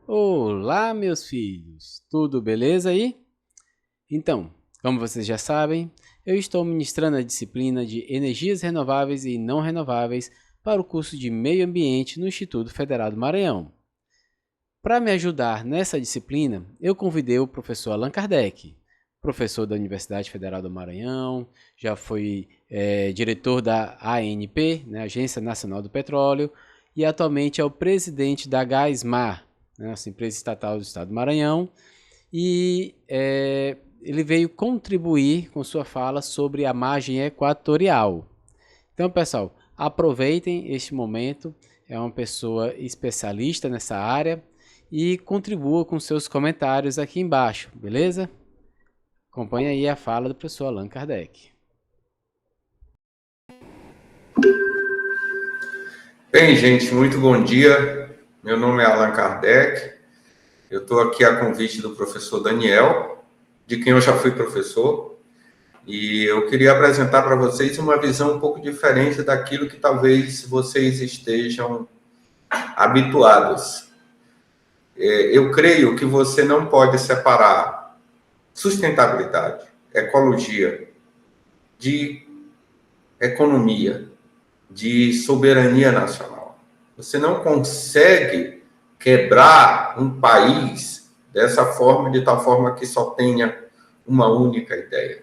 Olá, meus filhos! Tudo beleza aí? Então, como vocês já sabem, eu estou ministrando a disciplina de Energias Renováveis e Não Renováveis para o curso de Meio Ambiente no Instituto Federal do Maranhão. Para me ajudar nessa disciplina, eu convidei o professor Allan Kardec, professor da Universidade Federal do Maranhão, já foi diretor da ANP, né, Agência Nacional do Petróleo, e atualmente é o presidente da Gasmar, né, essa empresa estatal do estado do Maranhão, e ele veio contribuir com sua fala sobre a margem equatorial. Então, pessoal, aproveitem este momento, é uma pessoa especialista nessa área e contribua com seus comentários aqui embaixo, beleza? Acompanhe aí a fala do professor Allan Kardec. Bem, gente, muito bom dia. Meu nome é Allan Kardec. Eu estou aqui a convite do professor Daniel, de quem eu já fui professor, e eu queria apresentar para vocês uma visão um pouco diferente daquilo que talvez vocês estejam habituados. Eu creio que você não pode separar sustentabilidade, ecologia, de economia, de soberania nacional. Você não consegue quebrar um país dessa forma, de tal forma que só tenha uma única ideia.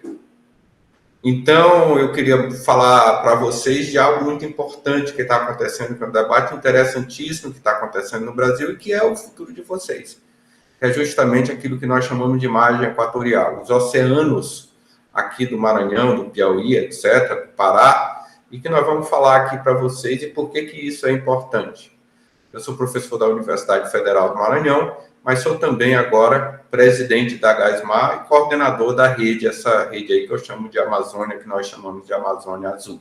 Então, eu queria falar para vocês de algo muito importante que está acontecendo, que é um debate interessantíssimo que está acontecendo no Brasil e que é o futuro de vocês. É justamente aquilo que nós chamamos de margem equatorial. Os oceanos aqui do Maranhão, do Piauí, etc., do Pará, e que nós vamos falar aqui para vocês e por que isso é importante. Eu sou professor da Universidade Federal do Maranhão, mas sou também agora presidente da Gasmar e coordenador da rede, essa rede aí que eu chamo de Amazônia, que nós chamamos de Amazônia Azul.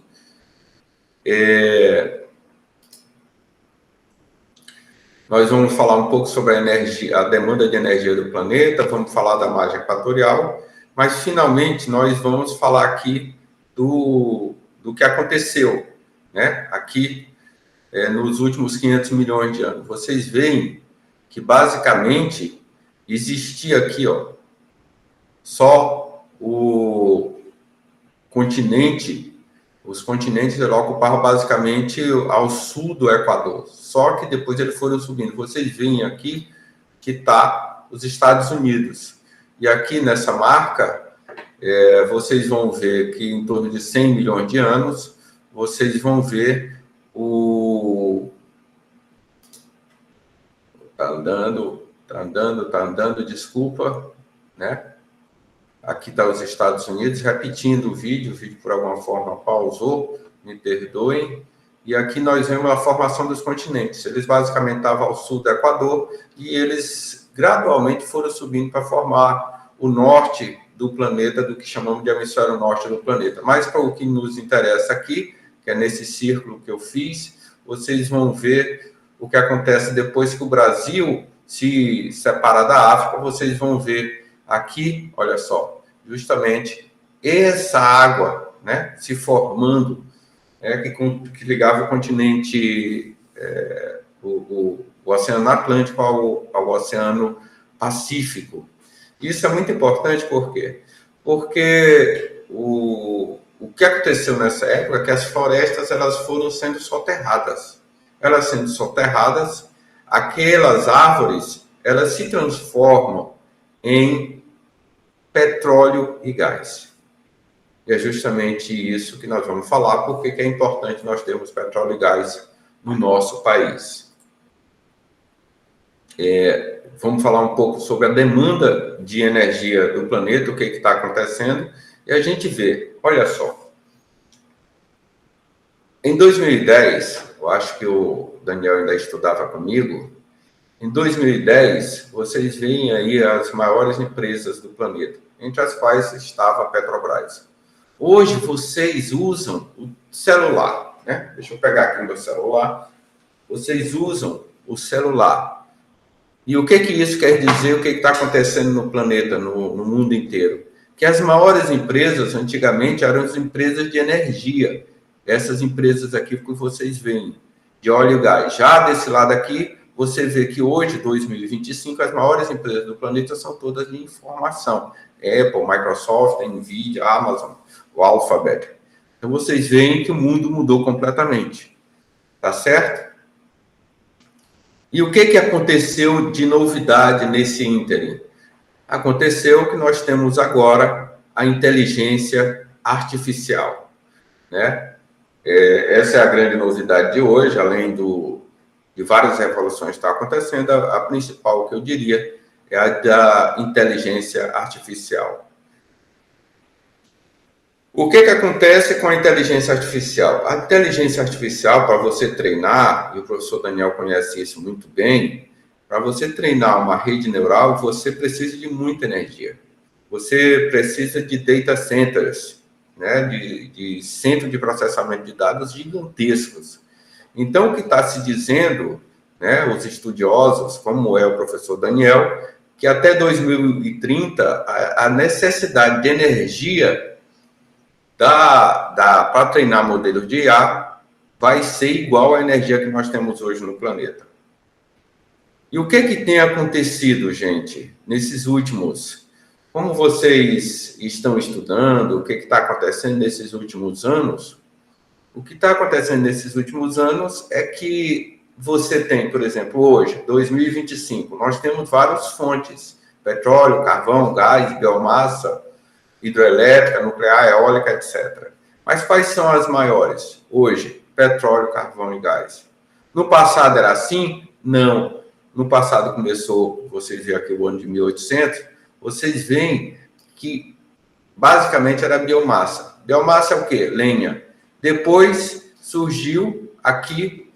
Nós vamos falar um pouco sobre a energia, a demanda de energia do planeta, vamos falar da margem equatorial, mas finalmente nós vamos falar aqui do que aconteceu, né? Aqui nos últimos 500 milhões de anos. Vocês veem que basicamente existia aqui, só o continente, os continentes ocupavam basicamente ao sul do Equador, só que depois eles foram subindo. Vocês veem aqui que está os Estados Unidos. E aqui nessa marca, vocês vão ver que em torno de 100 milhões de anos, vocês vão ver Tá andando, desculpa, né? Aqui está os Estados Unidos, repetindo o vídeo por alguma forma pausou, me perdoem. E aqui nós vemos a formação dos continentes. Eles basicamente estavam ao sul do Equador e eles gradualmente foram subindo para formar o norte do planeta, do que chamamos de hemisfério norte do planeta. Mas para o que nos interessa aqui, que é nesse círculo que eu fiz, vocês vão ver o que acontece depois que o Brasil se separar da África. Vocês vão ver aqui, olha só, justamente essa água, né, se formando, que ligava o continente, o Oceano Atlântico ao Oceano Pacífico. Isso é muito importante, por quê? Porque o que aconteceu nessa época é que as florestas elas foram sendo soterradas. Elas sendo soterradas, aquelas árvores elas se transformam em petróleo e gás. E é justamente isso que nós vamos falar, porque é importante nós termos petróleo e gás no nosso país. Vamos falar um pouco sobre a demanda de energia do planeta, o que está acontecendo, e a gente vê, olha só, em 2010, eu acho que o Daniel ainda estudava comigo, em 2010, vocês veem aí as maiores empresas do planeta, entre as quais estava a Petrobras. Hoje, vocês usam o celular, né? Deixa eu pegar aqui o meu celular. Vocês usam o celular. E o que isso quer dizer? O que está acontecendo no planeta, no mundo inteiro? Que as maiores empresas, antigamente, eram as empresas de energia. Essas empresas aqui que vocês veem, de óleo e gás. Já desse lado aqui, você vê que hoje, 2025, as maiores empresas do planeta são todas de informação. Apple, Microsoft, Nvidia, Amazon, o Alphabet. Então, vocês veem que o mundo mudou completamente. Tá certo? E o que aconteceu de novidade nesse ínterim? Aconteceu que nós temos agora a inteligência artificial, né? Essa é a grande novidade de hoje, além de várias revoluções que estão acontecendo, a principal que eu diria é a da inteligência artificial. O que acontece com a inteligência artificial? A inteligência artificial, para você treinar, e o professor Daniel conhece isso muito bem, para você treinar uma rede neural, você precisa de muita energia. Você precisa de data centers, né, de centro de processamento de dados gigantescos. Então, o que está se dizendo, né, os estudiosos, como é o professor Daniel, que até 2030, a necessidade de energia para treinar modelos de IA vai ser igual à energia que nós temos hoje no planeta. E o que tem acontecido, gente, nesses últimos... Como vocês estão estudando, o que está acontecendo nesses últimos anos? O que está acontecendo nesses últimos anos é que você tem, por exemplo, hoje, 2025, nós temos várias fontes: petróleo, carvão, gás, biomassa, hidrelétrica, nuclear, eólica, etc. Mas quais são as maiores? Hoje, petróleo, carvão e gás. No passado era assim? Não. No passado começou, vocês viram aqui o ano de 1800, vocês veem que basicamente era biomassa. Biomassa é o quê? Lenha. Depois surgiu aqui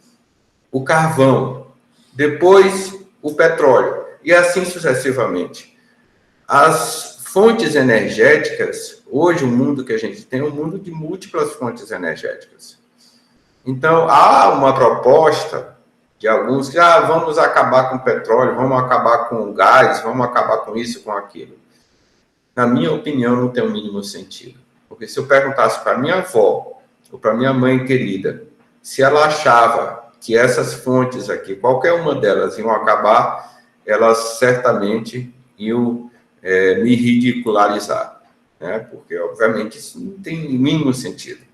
o carvão. Depois o petróleo. E assim sucessivamente. As fontes energéticas, hoje o mundo que a gente tem é um mundo de múltiplas fontes energéticas. Então, há uma proposta de alguns que vamos acabar com o petróleo, vamos acabar com o gás, vamos acabar com isso, com aquilo. Na minha opinião, não tem o mínimo sentido. Porque se eu perguntasse para minha avó, ou para minha mãe querida, se ela achava que essas fontes aqui, qualquer uma delas, iam acabar, elas certamente iam me ridicularizar, né? Porque, obviamente, isso não tem o mínimo sentido.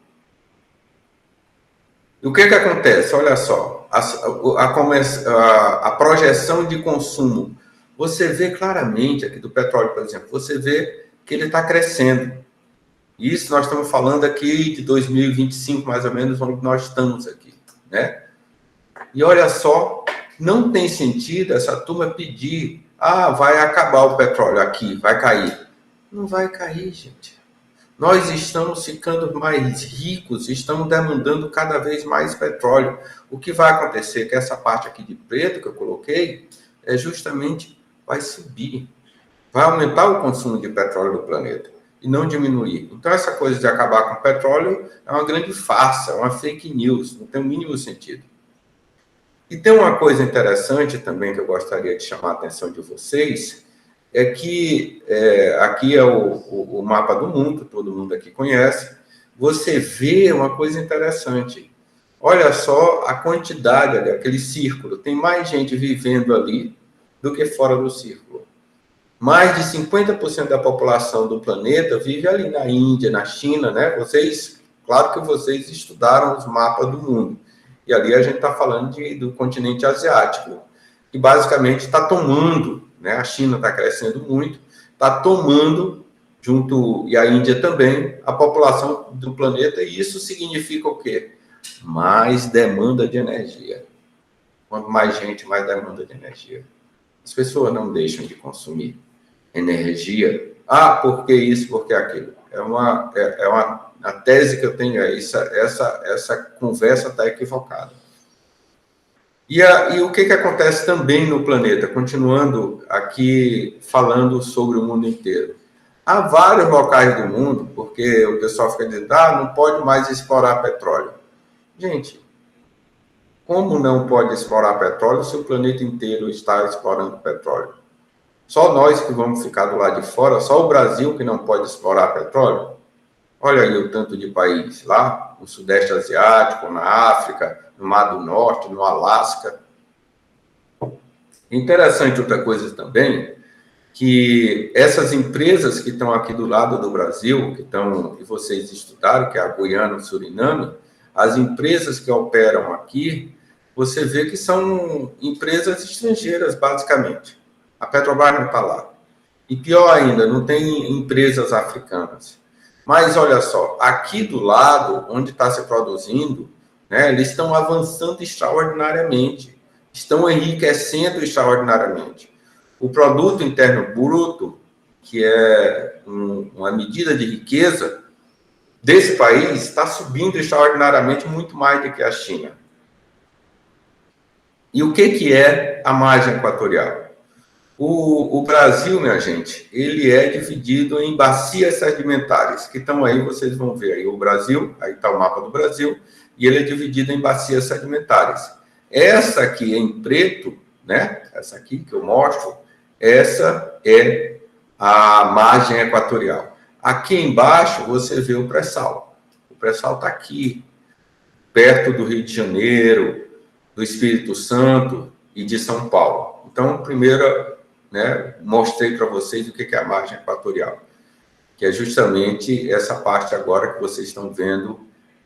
E o que acontece? Olha só, a projeção de consumo. Você vê claramente aqui do petróleo, por exemplo, você vê que ele está crescendo. Isso nós estamos falando aqui de 2025, mais ou menos, onde nós estamos aqui, né? E olha só, não tem sentido essa turma pedir, vai acabar o petróleo aqui, vai cair. Não vai cair, gente. Nós estamos ficando mais ricos, estamos demandando cada vez mais petróleo. O que vai acontecer é que essa parte aqui de preto que eu coloquei, justamente vai subir. Vai aumentar o consumo de petróleo do planeta e não diminuir. Então, essa coisa de acabar com o petróleo é uma grande farsa, é uma fake news, não tem o mínimo sentido. E tem uma coisa interessante também que eu gostaria de chamar a atenção de vocês, é que aqui é o mapa do mundo, todo mundo aqui conhece. Você vê uma coisa interessante. Olha só a quantidade ali, aquele círculo. Tem mais gente vivendo ali do que fora do círculo. Mais de 50% da população do planeta vive ali na Índia, na China, né? Claro que vocês estudaram os mapas do mundo. E ali a gente está falando do continente asiático, que basicamente está tomando, né? A China está crescendo muito, está tomando, e a Índia também, a população do planeta, e isso significa o quê? Mais demanda de energia. Quanto mais gente, mais demanda de energia. As pessoas não deixam de consumir energia. Por que isso, por que aquilo? A tese que eu tenho é essa conversa está equivocada. E o que acontece também no planeta? Continuando aqui falando sobre o mundo inteiro. Há vários locais do mundo, porque o pessoal fica dizendo, não pode mais explorar petróleo. Gente, como não pode explorar petróleo se o planeta inteiro está explorando petróleo? Só nós que vamos ficar do lado de fora, só o Brasil que não pode explorar petróleo? Olha aí o tanto de país lá, no Sudeste Asiático, na África, no Mar do Norte, no Alasca. Interessante outra coisa também, que essas empresas que estão aqui do lado do Brasil, que vocês estudaram, que é a Guiana, o Suriname, as empresas que operam aqui, você vê que são empresas estrangeiras, basicamente. A Petrobras não está lá. E pior ainda, não tem empresas africanas. Mas olha só, aqui do lado, onde está se produzindo, né, eles estão avançando extraordinariamente, estão enriquecendo extraordinariamente. O produto interno bruto, que é uma medida de riqueza desse país, está subindo extraordinariamente muito mais do que a China. E o que é a margem equatorial? O Brasil, minha gente, ele é dividido em bacias sedimentares, que estão aí, vocês vão ver aí o Brasil, aí está o mapa do Brasil, e ele é dividido em bacias sedimentares. Essa aqui em preto, né? Essa aqui que eu mostro, essa é a margem equatorial. Aqui embaixo você vê o pré-sal. O pré-sal está aqui, perto do Rio de Janeiro, do Espírito Santo e de São Paulo. Então, primeiro, né, mostrei para vocês o que é a margem equatorial, que é justamente essa parte agora que vocês estão vendo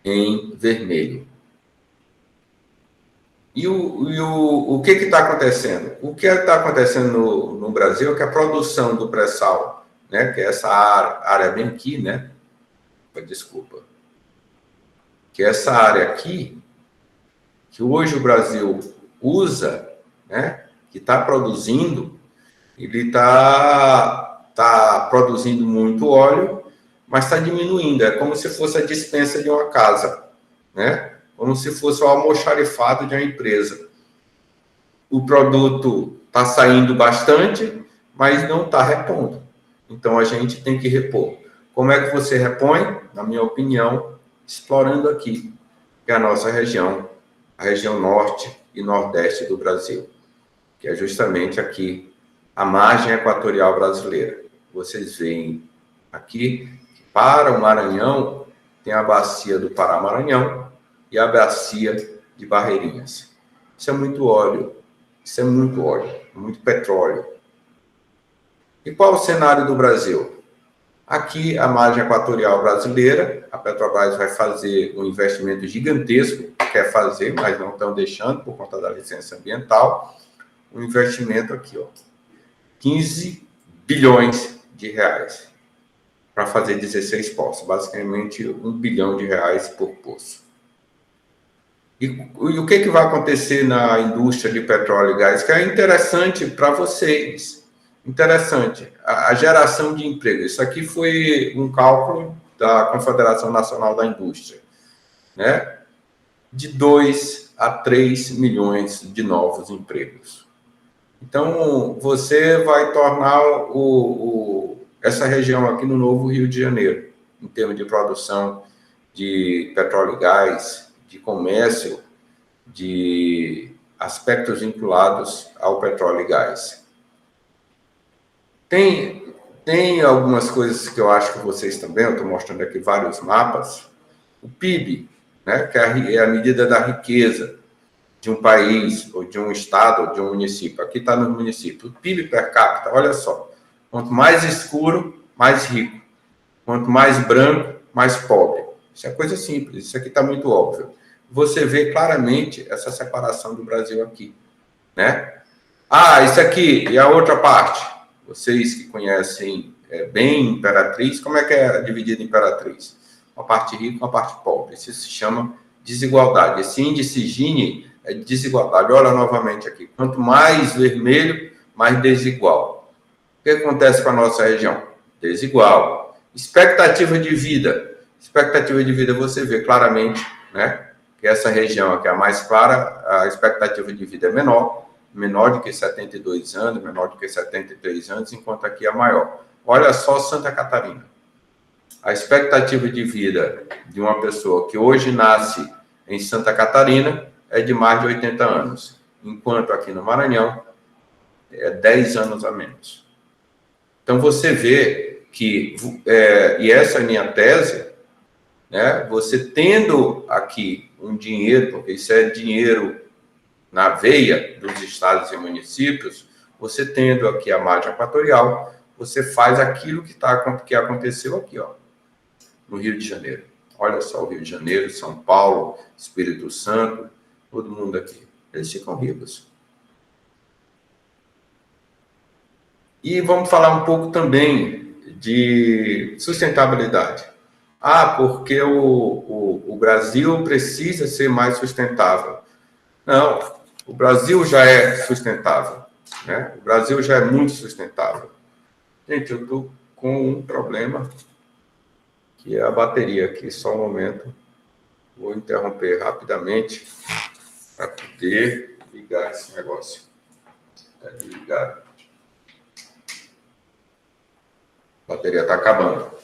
em vermelho. E o que está acontecendo? O que está acontecendo no Brasil é que a produção do pré-sal, né, que é essa área bem aqui, né? Desculpa. Que é essa área aqui, que hoje o Brasil usa, né, que está produzindo, ele está produzindo muito óleo, mas está diminuindo. É como se fosse a despensa de uma casa, né? Como se fosse o almoxarifado de uma empresa. O produto está saindo bastante, mas não está repondo. Então, a gente tem que repor. Como é que você repõe? Na minha opinião, explorando aqui, que é a nossa região, a região norte e nordeste do Brasil, que é justamente aqui a margem equatorial brasileira. Vocês veem aqui que para o Maranhão tem a bacia do Pará-Maranhão e a bacia de Barreirinhas. Isso é muito óleo, muito petróleo. E qual o cenário do Brasil? Aqui a margem equatorial brasileira, a Petrobras vai fazer um investimento gigantesco, quer fazer, mas não estão deixando por conta da licença ambiental, um investimento aqui, ó, 15 bilhões de reais para fazer 16 poços, basicamente R$1 bilhão por poço. E o que vai acontecer na indústria de petróleo e gás? Que é interessante para vocês. Interessante. A geração de emprego. Isso aqui foi um cálculo da Confederação Nacional da Indústria, né? De 2 a 3 milhões de novos empregos. Então, você vai tornar essa região aqui no novo Rio de Janeiro, em termos de produção de petróleo e gás, de comércio, de aspectos vinculados ao petróleo e gás. Tem algumas coisas que eu acho que vocês também, eu estou mostrando aqui vários mapas. O PIB, né, que é a medida da riqueza de um país, ou de um estado, ou de um município. Aqui está no município. O PIB per capita, olha só. Quanto mais escuro, mais rico. Quanto mais branco, mais pobre. Isso é coisa simples, isso aqui está muito óbvio. Você vê claramente essa separação do Brasil aqui, né? Ah, isso aqui, e a outra parte? Vocês que conhecem bem Imperatriz, como é que é dividida Imperatriz? Uma parte rica e uma parte pobre. Isso se chama desigualdade. Esse índice Gini é de desigualdade. Olha novamente aqui. Quanto mais vermelho, mais desigual. O que acontece com a nossa região? Desigual. Expectativa de vida. Expectativa de vida você vê claramente, né? Que essa região aqui é a mais clara, a expectativa de vida é menor do que 72 anos, menor do que 73 anos, enquanto aqui é maior. Olha só Santa Catarina. A expectativa de vida de uma pessoa que hoje nasce em Santa Catarina é de mais de 80 anos, enquanto aqui no Maranhão é 10 anos a menos. Então, você vê que, e essa é a minha tese, né, você tendo aqui um dinheiro, porque isso é dinheiro na veia dos estados e municípios, você tendo aqui a margem equatorial, você faz aquilo que aconteceu aqui, ó, no Rio de Janeiro. Olha só o Rio de Janeiro, São Paulo, Espírito Santo, todo mundo aqui. Eles ficam ricos. E vamos falar um pouco também de sustentabilidade. Porque o Brasil precisa ser mais sustentável. Não, o Brasil já é sustentável, né? O Brasil já é muito sustentável. Gente, eu estou com um problema, que é a bateria aqui. Só um momento. Vou interromper rapidamente para poder ligar esse negócio. Está desligado. A bateria está acabando.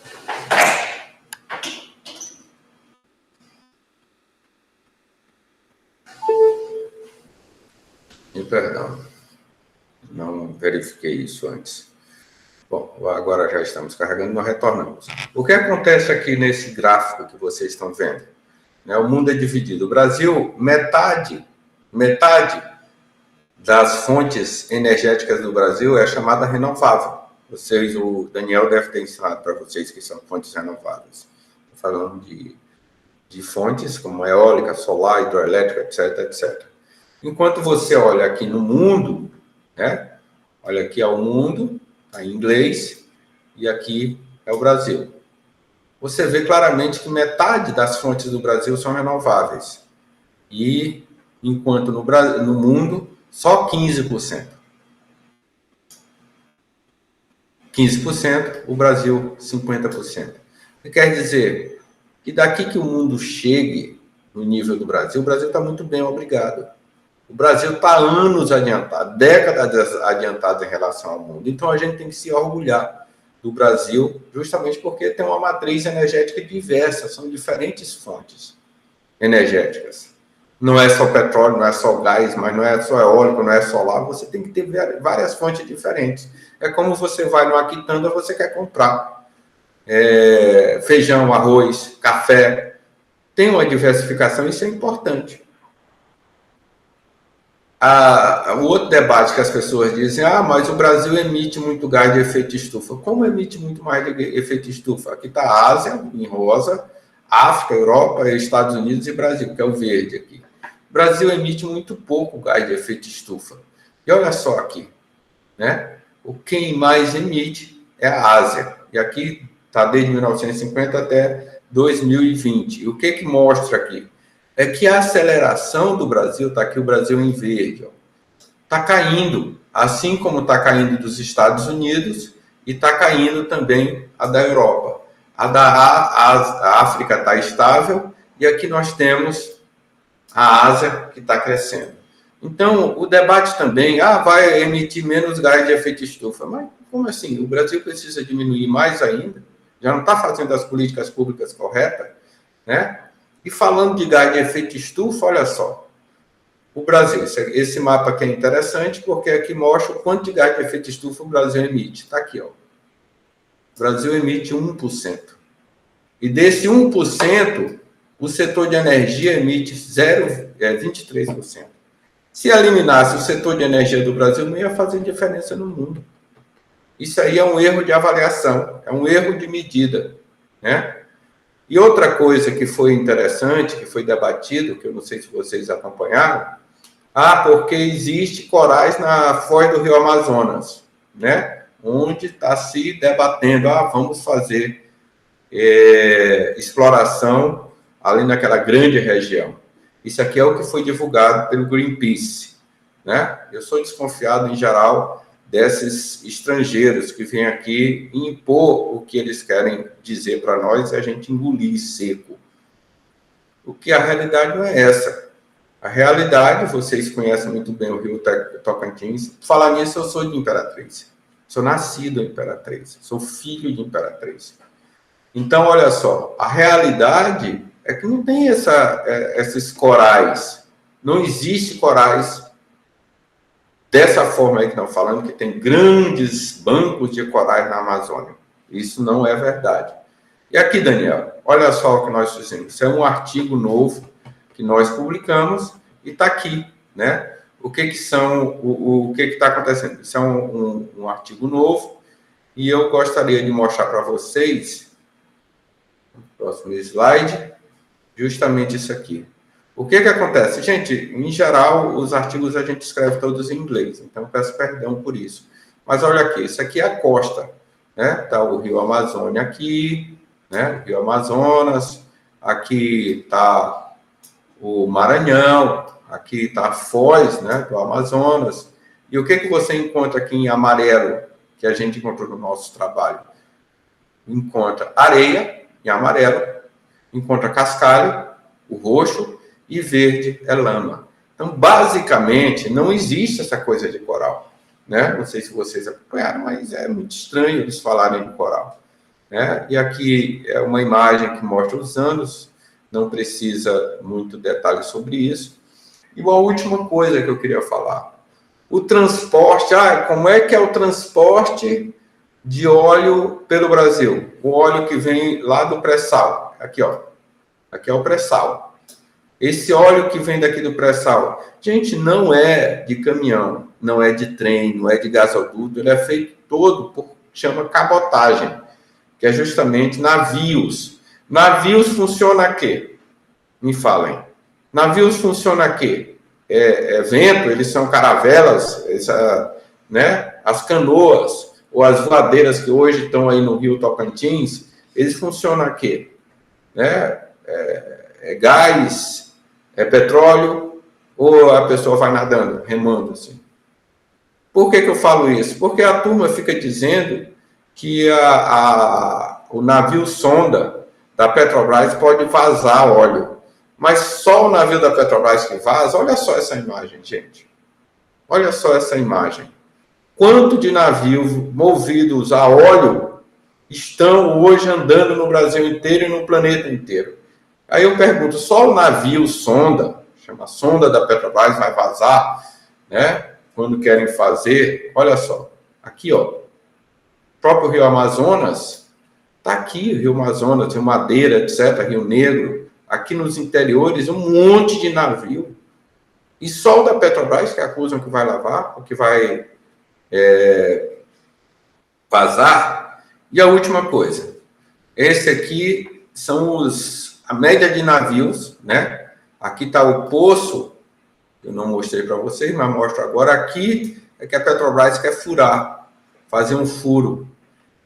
Perdão, não verifiquei isso antes. Bom, agora já estamos carregando, nós retornamos. O que acontece aqui nesse gráfico que vocês estão vendo? O mundo é dividido. O Brasil, metade das fontes energéticas do Brasil é chamada renovável. O Daniel deve ter ensinado para vocês que são fontes renováveis. Estou falando de fontes como eólica, solar, hidroelétrica, etc, etc. Enquanto você olha aqui no mundo, né? Olha aqui é o mundo, está em inglês, e aqui é o Brasil. Você vê claramente que metade das fontes do Brasil são renováveis. E, enquanto no mundo, só 15%. 15%, o Brasil, 50%. Quer dizer que daqui que o mundo chegue no nível do Brasil, o Brasil está muito bem, obrigado. O Brasil está anos adiantado, décadas adiantado em relação ao mundo. Então, a gente tem que se orgulhar do Brasil, justamente porque tem uma matriz energética diversa, são diferentes fontes energéticas. Não é só petróleo, não é só gás, mas não é só eólico, não é solar, você tem que ter várias fontes diferentes. É como você vai numa quitanda, você quer comprar feijão, arroz, café. Tem uma diversificação, isso é importante. O outro debate que as pessoas dizem, mas o Brasil emite muito gás de efeito estufa. Como emite muito mais de efeito estufa? Aqui está a Ásia, em rosa, África, Europa, Estados Unidos e Brasil, que é o verde aqui. O Brasil emite muito pouco gás de efeito estufa. E olha só aqui, né? Quem mais emite é a Ásia. E aqui está desde 1950 até 2020. E o que mostra aqui? É que a aceleração do Brasil, está aqui o Brasil em verde, está caindo, assim como está caindo dos Estados Unidos e está caindo também a da Europa. A África está estável e aqui nós temos a Ásia que está crescendo. Então, o debate também, vai emitir menos gás de efeito estufa. Mas como assim? O Brasil precisa diminuir mais ainda? Já não está fazendo as políticas públicas corretas, né? E falando de gás de efeito estufa, olha só. O Brasil, esse mapa aqui é interessante porque aqui mostra o quanto de gás de efeito estufa o Brasil emite. Está aqui, ó. O Brasil emite 1%. E desse 1%, o setor de energia emite 23%. Se eliminasse o setor de energia do Brasil, não ia fazer diferença no mundo. Isso aí é um erro de avaliação, é um erro de medida, né? E outra coisa que foi interessante, que foi debatido, que eu não sei se vocês acompanharam, porque existe corais na foz do Rio Amazonas, né? Onde está se debatendo, vamos fazer exploração ali naquela grande região. Isso aqui é o que foi divulgado pelo Greenpeace, né? Eu sou desconfiado, em geral, desses estrangeiros que vêm aqui impor o que eles querem dizer para nós e a gente engolir seco. O que a realidade não é essa. A realidade, vocês conhecem muito bem o Rio Tocantins. Falar nisso, eu sou de Imperatriz. Sou nascido em Imperatriz. Sou filho de Imperatriz. Então, olha só, a realidade é que não tem esses corais. Não existe corais dessa forma aí que estão falando, que tem grandes bancos de corais na Amazônia. Isso não é verdade. E aqui, Daniel, olha só o que nós fizemos. Isso é um artigo novo que nós publicamos e está aqui. né? O que são, o que está acontecendo? Isso é um artigo novo, e eu gostaria de mostrar para vocês, no próximo slide, justamente isso aqui. O que acontece? Gente, em geral, os artigos a gente escreve todos em inglês, então peço perdão por isso. Mas olha aqui, isso aqui é a costa, né? Está o Rio Amazônia aqui, né? O Rio Amazonas, aqui está o Maranhão, aqui está a Foz, né? Do Amazonas. E o que você encontra aqui em amarelo, que a gente encontrou no nosso trabalho? Encontra areia, em amarelo, encontra cascalho, o roxo, e verde é lama. Então, basicamente, não existe essa coisa de coral, né? Não sei se vocês acompanharam, mas é muito estranho eles falarem de coral, né? E aqui é uma imagem que mostra os anos, não precisa muito detalhe sobre isso. E uma última coisa que eu queria falar, o transporte, como é que é o transporte de óleo pelo Brasil? O óleo que vem lá do pré-sal, aqui, ó, aqui é o pré-sal. Esse óleo que vem daqui do pré-sal, gente, não é de caminhão, não é de trem, não é de gasoduto, ele é feito todo por, chama cabotagem, que é justamente navios. Navios funciona a quê? Me falem. Navios funciona a quê? Vento, eles são caravelas, né? As canoas, ou as voadeiras que hoje estão aí no Rio Tocantins, eles funcionam a quê? Né? Gás, petróleo, ou a pessoa vai nadando, remando assim. Por que eu falo isso? Porque a turma fica dizendo que o navio sonda da Petrobras pode vazar óleo. Mas só o navio da Petrobras que vaza, olha só essa imagem, gente. Olha só essa imagem. Quanto de navios movidos a óleo estão hoje andando no Brasil inteiro e no planeta inteiro? Aí eu pergunto, só o navio sonda, chama sonda da Petrobras, vai vazar, né? Quando querem fazer, olha só, aqui, ó, o próprio Rio Amazonas, tá aqui, Rio Amazonas, Rio Madeira, etc., Rio Negro, aqui nos interiores, um monte de navio. E só o da Petrobras, que acusam que vai lavar, que vai vazar. E a última coisa, esse aqui são a média de navios, né? Aqui está o poço, eu não mostrei para vocês, mas mostro agora. Aqui é que a Petrobras quer furar, fazer um furo.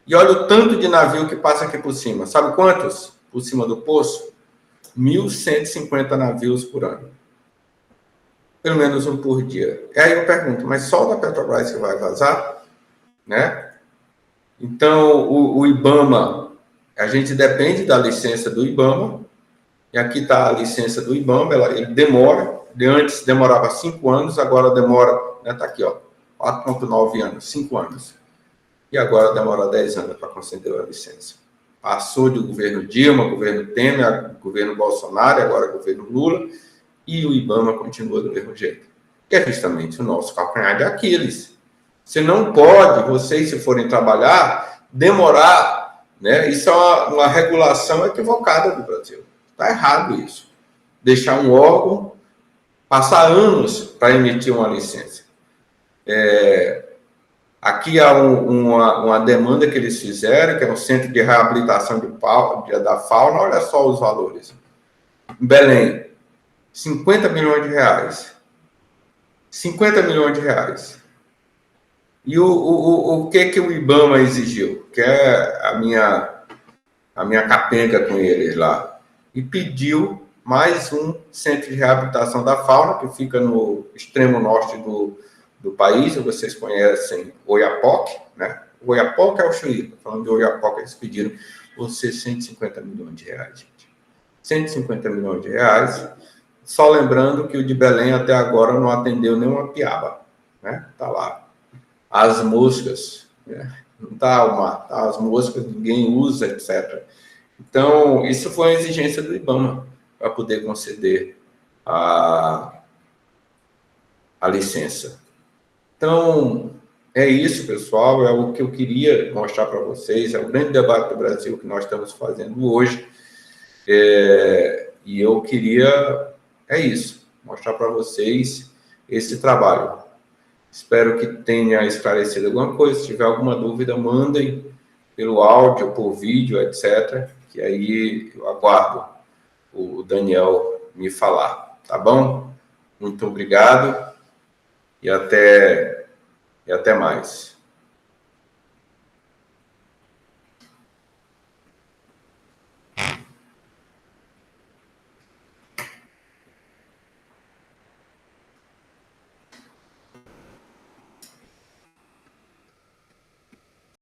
E olha o tanto de navio que passa aqui por cima. Sabe quantos? Por cima do poço? 1.150 navios por ano. Pelo menos um por dia. E aí eu pergunto, mas só o da Petrobras que vai vazar? Né? Então, o IBAMA, a gente depende da licença do IBAMA, e aqui está a licença do IBAMA, ele demora, antes demorava 5 anos, agora demora, né, tá aqui, ó, 4,9 anos, 5 anos. E agora demora 10 anos para conceder a licença. Passou do governo Dilma, governo Temer, governo Bolsonaro, agora governo Lula, e o IBAMA continua do mesmo jeito. Que é justamente o nosso calcanhar de Aquiles. Você não pode, vocês, se forem trabalhar, demorar, né? Isso é uma regulação equivocada do Brasil. Está errado isso. Deixar um órgão passar anos para emitir uma licença. Aqui há uma demanda que eles fizeram, que é um centro de reabilitação da fauna. Olha só os valores. Em Belém, 50 milhões de reais. 50 milhões de reais. E o que o IBAMA exigiu? Que é a minha capenga com eles lá. E pediu mais um centro de reabilitação da fauna, que fica no extremo norte do país. Vocês conhecem Oiapoque, né? Oiapoque é o Chuí. Falando de Oiapoque, eles pediram 150 milhões de reais, gente. 150 milhões de reais. Só lembrando que o de Belém até agora não atendeu nenhuma piaba, né? Tá lá. As moscas, né? Não tá o mar, tá as moscas, ninguém usa, etc. Então, isso foi uma exigência do IBAMA para poder conceder a licença. Então, é isso, pessoal, é o que eu queria mostrar para vocês, é o grande debate do Brasil que nós estamos fazendo hoje, e eu queria, mostrar para vocês esse trabalho. Espero que tenha esclarecido alguma coisa. Se tiver alguma dúvida, mandem pelo áudio, por vídeo, etc. Que aí eu aguardo o Daniel me falar, tá bom? Muito obrigado e até mais.